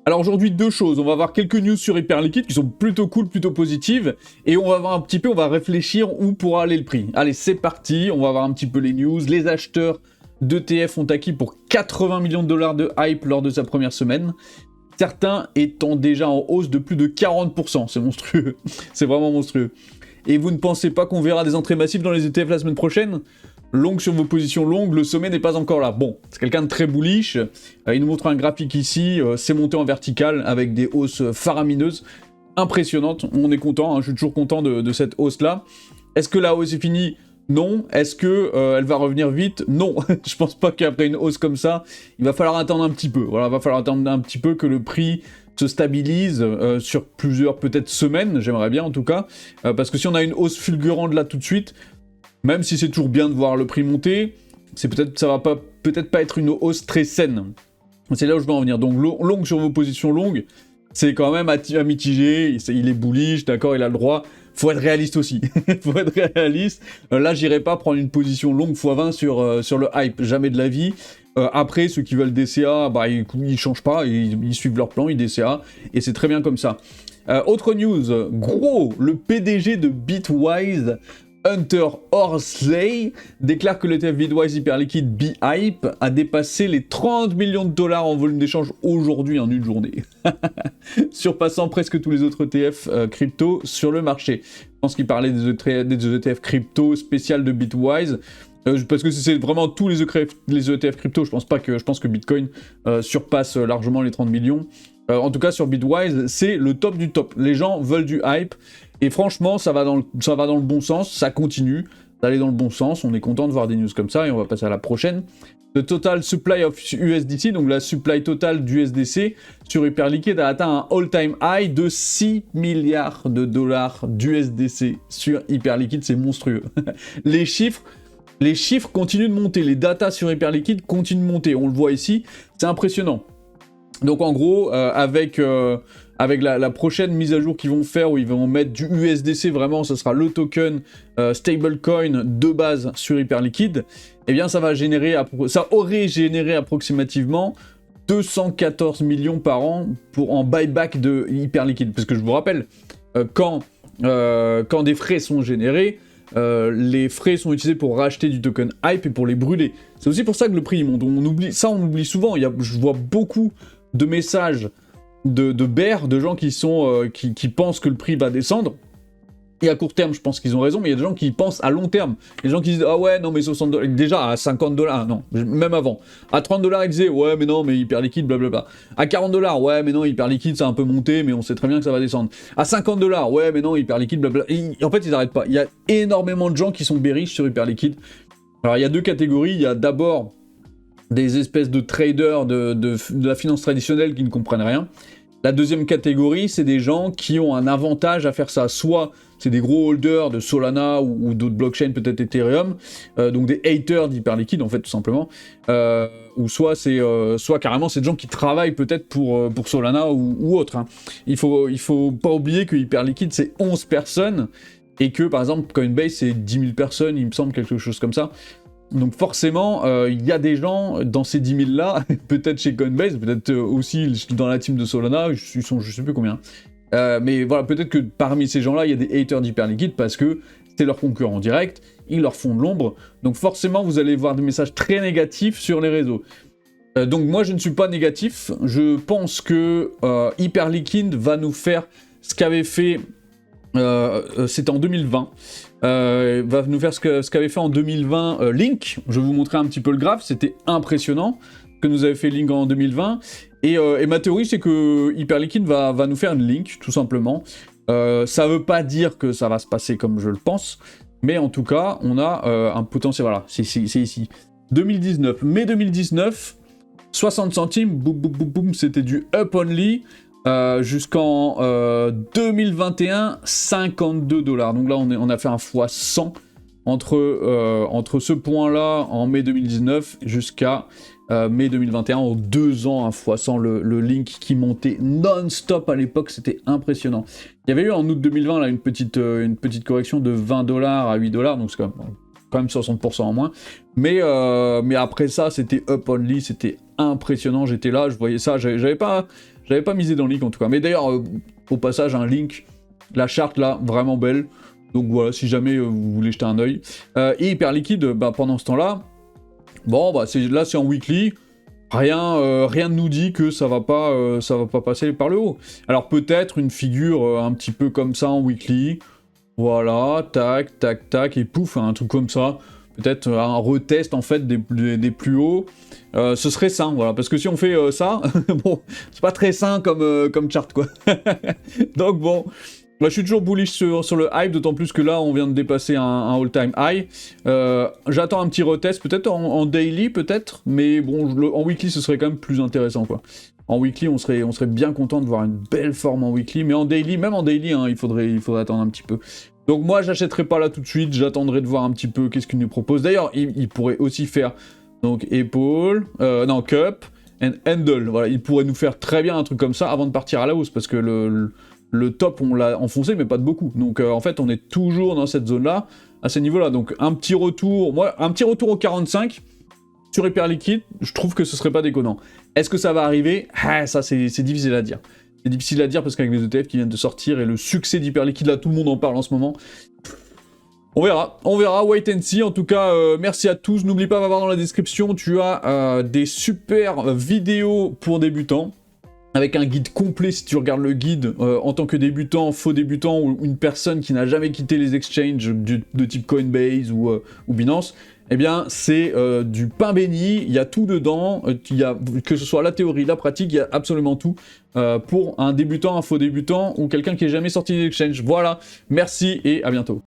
Alors aujourd'hui, deux choses. On va avoir quelques news sur Hyperliquid qui sont plutôt cool, plutôt positives. Et on va voir un petit peu, on va réfléchir où pourra aller le prix. Allez, c'est parti. On va voir un petit peu les news. Les acheteurs d'ETF ont acquis pour 80 millions de dollars de hype lors de sa première semaine. Certains étant déjà en hausse de plus de 40%. C'est monstrueux. C'est vraiment monstrueux. Et vous ne pensez pas qu'on verra des entrées massives dans les ETF la semaine prochaine ? Longue sur vos positions longues, le sommet n'est pas encore là. Bon, c'est quelqu'un de très bullish. Il nous montre un graphique ici, c'est monté en vertical avec des hausses faramineuses, impressionnantes. On est content, hein, je suis toujours content de cette hausse-là. Est-ce que la hausse est finie ? Non. Est-ce que elle va revenir vite ? Non. Je pense pas qu'après une hausse comme ça, il va falloir attendre un petit peu. Voilà, il va falloir attendre un petit peu que le prix se stabilise sur plusieurs peut-être semaines, j'aimerais bien en tout cas, parce que si on a une hausse fulgurante là tout de suite, même si c'est toujours bien de voir le prix monter, ça va peut-être pas être une hausse très saine. C'est là où je veux en venir. Donc longue sur vos positions longues, c'est quand même à mitiger. Il est bullish, d'accord, il a le droit. Faut être réaliste aussi. Faut être réaliste. Là, j'irai pas prendre une position longue x20 sur le hype. Jamais de la vie. Après, ceux qui veulent DCA, bah, ils changent pas. Ils suivent leur plan, ils DCA. Et c'est très bien comme ça. Autre news. Gros, le PDG de Bitwise, Hunter Horsley, déclare que l'ETF Bitwise Hyperliquid B-Hype a dépassé les 30 millions de dollars en volume d'échange aujourd'hui en une journée, surpassant presque tous les autres ETF crypto sur le marché. Je pense qu'il parlait des ETF crypto spécial de Bitwise, parce que c'est vraiment tous les ETF crypto, je pense que Bitcoin surpasse largement les 30 millions. En tout cas sur Bitwise, c'est le top du top. Les gens veulent du hype. Et franchement, ça va dans le bon sens, ça continue d'aller dans le bon sens, on est content de voir des news comme ça, et on va passer à la prochaine. Le total supply of USDC, donc la supply totale d'USDC sur Hyperliquid a atteint un all-time high de 6 milliards de dollars d'USDC sur Hyperliquid, c'est monstrueux. Les chiffres continuent de monter, les datas sur Hyperliquid continuent de monter, on le voit ici, c'est impressionnant. Donc en gros, avec la prochaine mise à jour qu'ils vont faire, où ils vont mettre du USDC, vraiment, ce sera le token stablecoin de base sur Hyperliquid, eh bien ça aurait généré approximativement 214 millions par an en buyback de Hyperliquid. Parce que je vous rappelle, quand des frais sont générés, les frais sont utilisés pour racheter du token hype et pour les brûler. C'est aussi pour ça que le prix monte. On oublie souvent. Je vois beaucoup de messages de bears, de gens qui pensent que le prix va descendre. Et à court terme, je pense qu'ils ont raison, mais il y a des gens qui pensent à long terme. Les gens qui disent, ah ouais, non, mais 60 $, déjà à 50 $, non, même avant. À 30 $, ils disaient, ouais, mais non, mais Hyperliquid, blablabla. À 40 $, ouais, mais non, Hyperliquid, ça a un peu monté, mais on sait très bien que ça va descendre. À 50 $, ouais, mais non, Hyperliquid, blablabla. En fait, ils n'arrêtent pas. Il y a énormément de gens qui sont bearish sur Hyperliquid. Alors, il y a deux catégories. Il y a d'abord des espèces de traders de la finance traditionnelle qui ne comprennent rien. La deuxième catégorie, c'est des gens qui ont un avantage à faire ça. Soit c'est des gros holders de Solana ou d'autres blockchains, peut-être Ethereum, donc des haters d'Hyperliquid, en fait, tout simplement. Ou soit carrément, c'est des gens qui travaillent peut-être pour Solana ou autre. Hein. Il faut pas oublier que Hyperliquid, c'est 11 personnes, et que, par exemple, Coinbase, c'est 10 000 personnes, il me semble, quelque chose comme ça. Donc forcément, il y a des gens dans ces 10 000 là, peut-être chez Coinbase, peut-être aussi dans la team de Solana, je sais plus combien. Mais voilà, peut-être que parmi ces gens-là, il y a des haters d'Hyperliquid parce que c'est leur concurrent direct, ils leur font de l'ombre. Donc forcément, vous allez voir des messages très négatifs sur les réseaux. Donc moi, je ne suis pas négatif. Je pense que Hyperliquid va nous faire ce qu'avait fait... c'était en 2020. Va nous faire ce qu'avait fait en 2020 Link. Je vais vous montrer un petit peu le graphe, c'était impressionnant que nous avait fait Link en 2020. Et ma théorie, c'est que Hyperliquid va nous faire une Link, tout simplement. Ça veut pas dire que ça va se passer comme je le pense, mais en tout cas, on a un potentiel. Voilà, c'est ici. 2019, mai 2019, 60 centimes, boum, boum, boum, boum, c'était du up only. Jusqu'en 2021, 52 $. Donc là, on a fait un x100 entre ce point-là en mai 2019 jusqu'à mai 2021, en 2 ans, un x100, le Link qui montait non-stop à l'époque, c'était impressionnant. Il y avait eu en août 2020 là, une petite correction de 20 $ à 8 $, donc c'est quand même quand même 60% en moins. Mais après ça, c'était up only, c'était impressionnant. J'étais là, je voyais ça, j'avais pas misé dans le link en tout cas. Mais d'ailleurs, au passage, un link, la charte là, vraiment belle. Donc voilà, si jamais vous voulez jeter un œil. Et Hyper Liquide, bah, pendant ce temps-là, bon, bah, là c'est en weekly. Rien ne nous dit que ça va pas passer par le haut. Alors peut-être une figure un petit peu comme ça en weekly. Voilà, tac, tac, tac, et pouf, un truc comme ça. Peut-être un retest en fait des plus hauts. Ce serait sain, voilà. Parce que si on fait ça, bon, c'est pas très sain comme chart, quoi. Donc bon... Moi, je suis toujours bullish sur le hype, d'autant plus que là, on vient de dépasser un all-time high. J'attends un petit retest, peut-être en daily, peut-être, mais bon, en weekly, ce serait quand même plus intéressant, quoi. En weekly, on serait bien content de voir une belle forme en weekly, mais en daily, même en daily, hein, il faudrait attendre un petit peu. Donc moi, j'achèterai pas là tout de suite, j'attendrai de voir un petit peu qu'est-ce qu'il nous propose. D'ailleurs, il pourrait aussi faire, donc, épaule, non, cup, and handle. Voilà, il pourrait nous faire très bien un truc comme ça avant de partir à la hausse, parce que le top, on l'a enfoncé, mais pas de beaucoup. Donc, en fait, on est toujours dans cette zone-là, à ce niveau-là. Donc, un petit retour au 45 sur Hyper Liquide, je trouve que ce serait pas déconnant. Est-ce que ça va arriver? Ça, c'est difficile à dire. C'est difficile à dire parce qu'avec les ETF qui viennent de sortir et le succès d'Hyper Liquide, là, tout le monde en parle en ce moment. On verra, wait and see. En tout cas, merci à tous. N'oublie pas, va voir dans la description, tu as des super vidéos pour débutants. Avec un guide complet, si tu regardes le guide en tant que débutant, faux débutant ou une personne qui n'a jamais quitté les exchanges de type Coinbase ou Binance, eh bien c'est du pain béni, il y a tout dedans, que ce soit la théorie, la pratique, il y a absolument tout pour un débutant, un faux débutant ou quelqu'un qui n'est jamais sorti des exchanges. Voilà, merci et à bientôt.